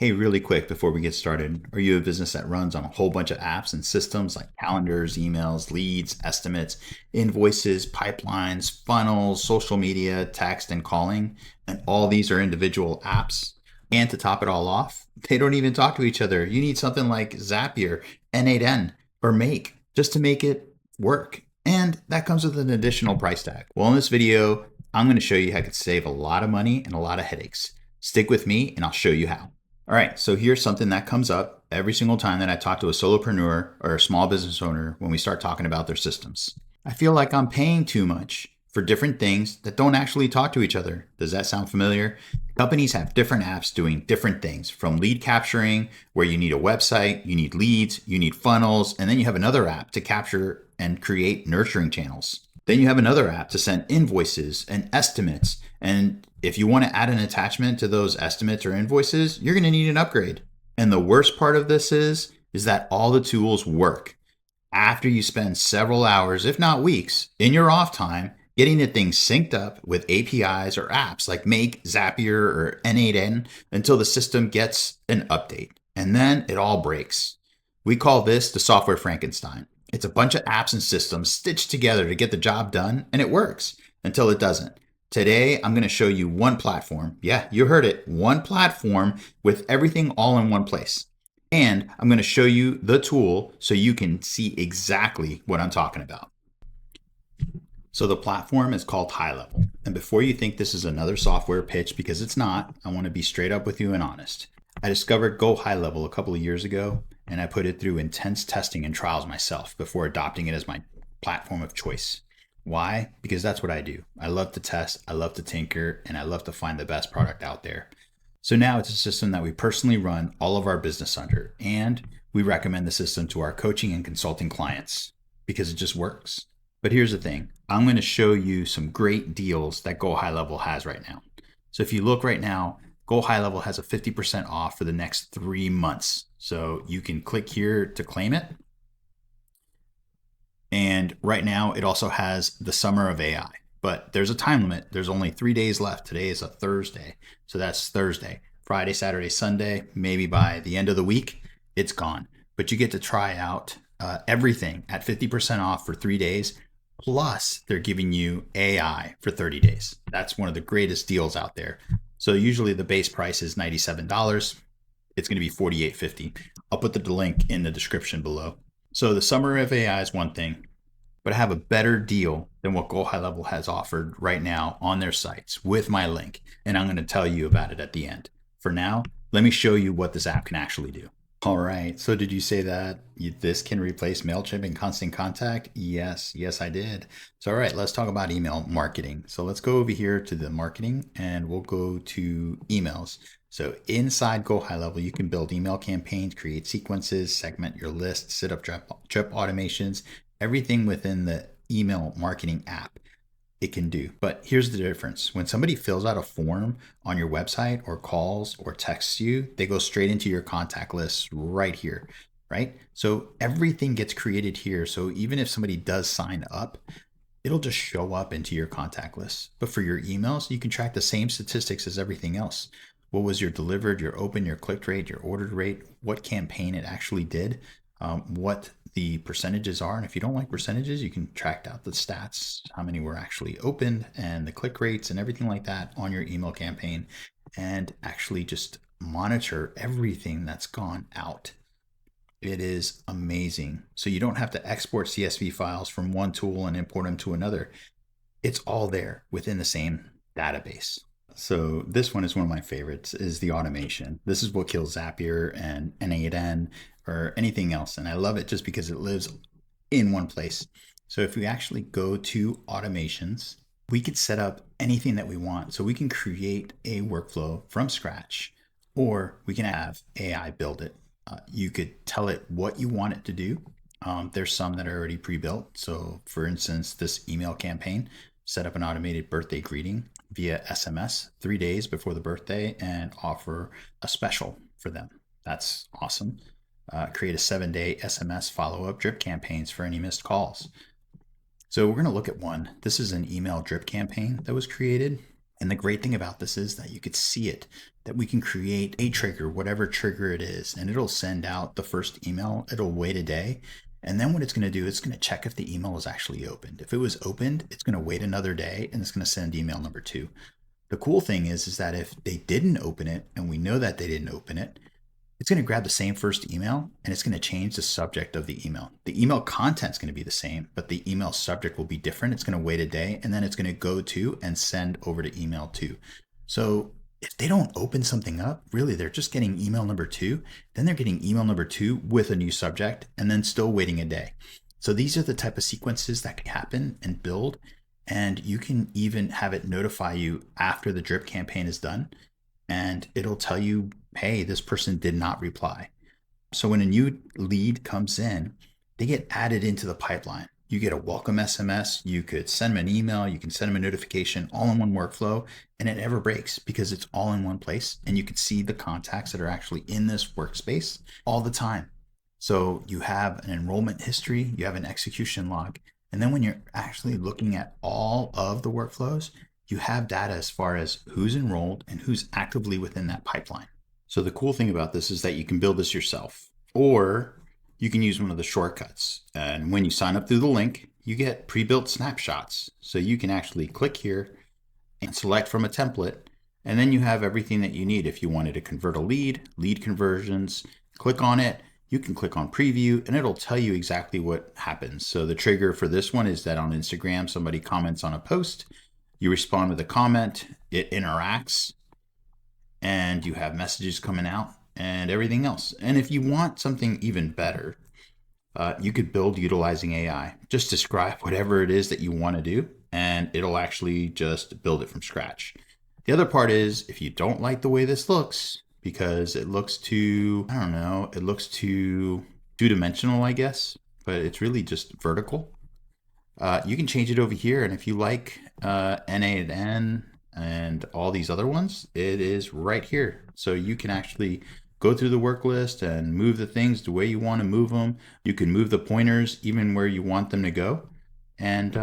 Hey, really quick before we get started, are you a business that runs on a whole bunch of apps and systems like calendars, emails, leads, estimates, invoices, pipelines, funnels, social media, text, and calling? And all these are individual apps. And to top it all off, they don't even talk to each other. You need something like Zapier, N8N, or Make just to make it work. And that comes with an additional price tag. Well, in this video, I'm going to show you how to save a lot of money and a lot of headaches. Stick with me and I'll show you how. All right, so here's something that comes up every single time that I talk to a solopreneur or a small business owner when we start talking about their systems. I feel like I'm paying too much for different things that don't actually talk to each other. Does that sound familiar? Companies have different apps doing different things, from lead capturing, where you need a website, you need leads, you need funnels, and then you have another app to capture and create nurturing channels. Then you have another app to send invoices and estimates. And if you want to add an attachment to those estimates or invoices, you're going to need an upgrade. And the worst part of this is that all the tools work after you spend several hours, if not weeks, in your off time getting the things synced up with APIs or apps like Make, Zapier, or N8N until the system gets an update. And then it all breaks. We call this the software Frankenstein. It's a bunch of apps and systems stitched together to get the job done, and it works until it doesn't. Today, I'm going to show you one platform. Yeah, you heard it. One platform with everything all in one place. And I'm going to show you the tool so you can see exactly what I'm talking about. So the platform is called GoHighLevel. And before you think this is another software pitch, because it's not, I want to be straight up with you and honest. I discovered GoHighLevel a couple of years ago, and I put it through intense testing and trials myself before adopting it as my platform of choice. Why? Because that's what I do. I love to test, I love to tinker, and I love to find the best product out there. So now it's a system that we personally run all of our business under, and we recommend the system to our coaching and consulting clients because it just works. But here's the thing. I'm going to show you some great deals that GoHighLevel has right now. So if you look right now, GoHighLevel has a 50% off for the next 3 months. So you can click here to claim it. And right now it also has the summer of AI, but there's a time limit. There's only 3 days left. Today is a Thursday. So that's Thursday, Friday, Saturday, Sunday. Maybe by the end of the week, it's gone. But you get to try out everything at 50% off for 3 days. Plus they're giving you AI for 30 days. That's one of the greatest deals out there. So usually the base price is $97. It's going to be $48.50. I'll put the link in the description below. So the summer of AI is one thing, but I have a better deal than what GoHighLevel has offered right now on their sites with my link. And I'm going to tell you about it at the end. For now, let me show you what this app can actually do. All right, so did you say that this can replace MailChimp and Constant Contact? Yes, I did. So all right, let's talk about email marketing. So let's go over here to the marketing and we'll go to emails. So inside GoHighLevel, you can build email campaigns, create sequences, segment your list, set up drip automations, everything within the email marketing app it can do. But here's the difference. When somebody fills out a form on your website or calls or texts you, they go straight into your contact list right here, right? So everything gets created here. So even if somebody does sign up, it'll just show up into your contact list. But for your emails, you can track the same statistics as everything else. What was your delivered, your open, your clicked rate, your ordered rate, what campaign it actually did, what the percentages are. And if you don't like percentages, you can track out the stats, how many were actually opened and the click rates and everything like that on your email campaign, and actually just monitor everything that's gone out. It is amazing. So you don't have to export CSV files from one tool and import them to another. It's all there within the same database. So this one is one of my favorites, is the automation. This is what kills Zapier and N8N or anything else. And I love it just because it lives in one place. So if we actually go to automations, we could set up anything that we want. So we can create a workflow from scratch, or we can have AI build it. You could tell it what you want it to do. There's some that are already pre-built. So for instance, this email campaign, set up an automated birthday greeting via SMS 3 days before the birthday and offer a special for them. That's awesome. Create a 7-day SMS follow-up drip campaigns for any missed calls. So we're going to look at one. This is an email drip campaign that was created. And the great thing about this is that you could see it. that we can create a trigger, whatever trigger it is, and it'll send out the first email. It'll wait a day. And then what it's going to do, it's going to check if the email is actually opened. If it was opened, it's going to wait another day and it's going to send email number 2. The cool thing is that if they didn't open it and we know that they didn't open it, it's going to grab the same first email and it's going to change the subject of the email. The email content is going to be the same, but the email subject will be different. It's going to wait a day and then it's going to go to and send over to email 2. So if they don't open something up, really, they're just getting email number 2. Then they're getting email number 2 with a new subject and then still waiting a day. So these are the type of sequences that can happen and build. And you can even have it notify you after the drip campaign is done. And it'll tell you, hey, this person did not reply. So when a new lead comes in, they get added into the pipeline. You get a welcome SMS, you could send them an email, you can send them a notification, all in one workflow, and it never breaks because it's all in one place. And you can see the contacts that are actually in this workspace all the time. So you have an enrollment history, you have an execution log, and then when you're actually looking at all of the workflows, you have data as far as who's enrolled and who's actively within that pipeline. So the cool thing about this is that you can build this yourself, or you can use one of the shortcuts. And when you sign up through the link, you get pre-built snapshots. So you can actually click here and select from a template, and then you have everything that you need. If you wanted to convert a lead conversions, click on it. You can click on preview and it'll tell you exactly what happens. So the trigger for this one is that on Instagram, somebody comments on a post, you respond with a comment, it interacts, and you have messages coming out and everything else. And if you want something even better, you could build utilizing AI. Just describe whatever it is that you want to do, and it'll actually just build it from scratch. The other part is if you don't like the way this looks, because it looks too, I don't know, it looks too two-dimensional, I guess, but it's really just vertical. You can change it over here, and if you like N8N and all these other ones, it is right here. So you can actually go through the work list and move the things the way you want to move them. You can move the pointers even where you want them to go, and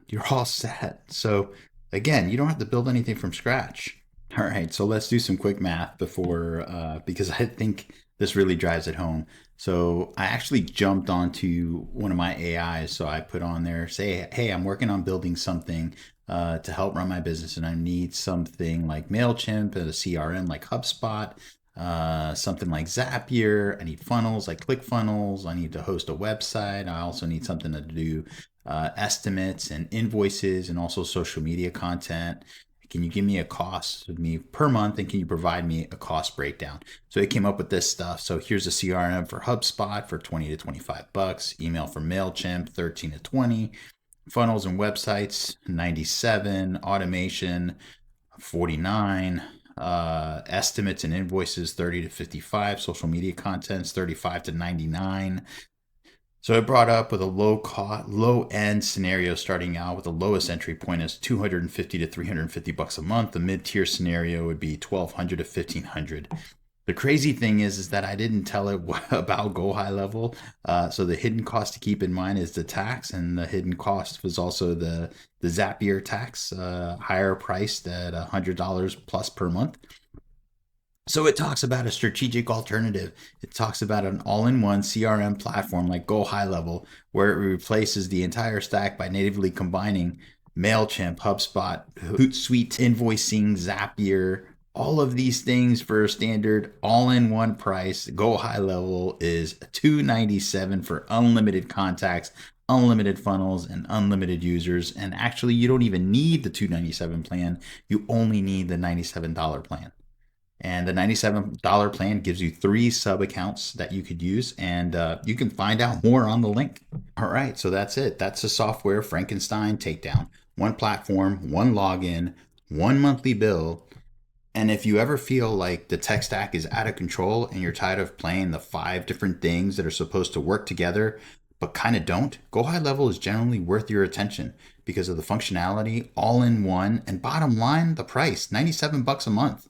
you're all set. So again, you don't have to build anything from scratch. All right, so let's do some quick math before, because I think this really drives it home. So I actually jumped onto one of my AIs. So I put on there, say, hey, I'm working on building something to help run my business, and I need something like MailChimp and a CRM like HubSpot, something like Zapier. I need funnels like ClickFunnels. I need to host a website. I also need something to do estimates and invoices and also social media content. Can you give me a cost of me per month, and can you provide me a cost breakdown? So it came up with this stuff. So here's a CRM for HubSpot for 20 to 25 bucks, email for MailChimp 13 to 20, funnels and websites 97, automation 49, estimates and invoices 30 to 55, social media contents 35 to 99. So it brought up with a low end scenario starting out with the lowest entry point is 250 to 350 bucks a month. The mid tier scenario would be 1200 to 1500. The crazy thing is that I didn't tell it about GoHighLevel. So the hidden cost to keep in mind is the tax, and the hidden cost was also the Zapier tax, higher priced at $100 plus per month. So it talks about a strategic alternative. It talks about an all-in-one CRM platform like GoHighLevel, where it replaces the entire stack by natively combining MailChimp, HubSpot, Hootsuite, invoicing, Zapier, all of these things for a standard all-in-one price. GoHighLevel is $297 for unlimited contacts, unlimited funnels, and unlimited users. And actually, you don't even need the $297 plan. You only need the $97 plan. And the $97 plan gives you 3 sub accounts that you could use, and you can find out more on the link. All right, so that's it. That's the software Frankenstein takedown. One platform, one login, one monthly bill. And if you ever feel like the tech stack is out of control and you're tired of playing the 5 different things that are supposed to work together but kind of don't, GoHighLevel is generally worth your attention because of the functionality, all in one, and bottom line, the price, 97 bucks a month.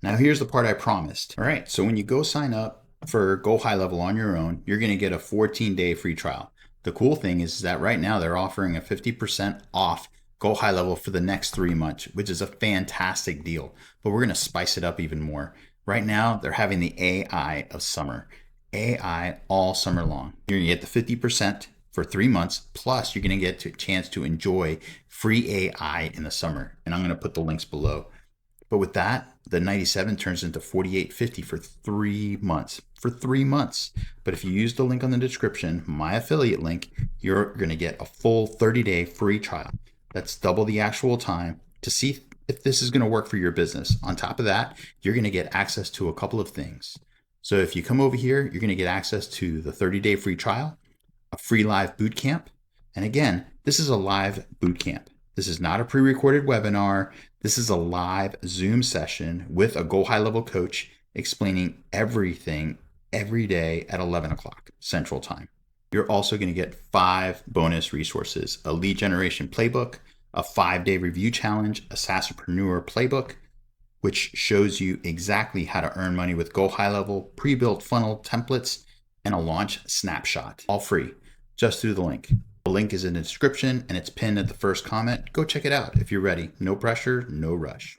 Now here's the part I promised. All right, so when you go sign up for GoHighLevel on your own, you're going to get a 14-day free trial. The cool thing is that right now they're offering a 50% off Go high level for the next 3 months, which is a fantastic deal. But we're going to spice it up even more. Right now, they're having the AI of summer. AI all summer long. You're going to get the 50% for 3 months, plus you're going to get a chance to enjoy free AI in the summer. And I'm going to put the links below. But with that, the 97 turns into 48.50 for 3 months. For 3 months. But if you use the link on the description, my affiliate link, you're going to get a full 30-day free trial. That's double the actual time to see if this is going to work for your business. On top of that, you're going to get access to a couple of things. So if you come over here, you're going to get access to the 30-day free trial, a free live boot camp. And again, this is a live boot camp. This is not a pre-recorded webinar. This is a live Zoom session with a Go High Level coach explaining everything every day at 11 o'clock Central Time. You're also going to get 5 bonus resources: a lead generation playbook, a 5-day review challenge, a SaaSpreneur playbook, which shows you exactly how to earn money with Go High Level, pre-built funnel templates, and a launch snapshot, all free, just through the link. The link is in the description and it's pinned at the first comment. Go check it out if you're ready. No pressure, no rush.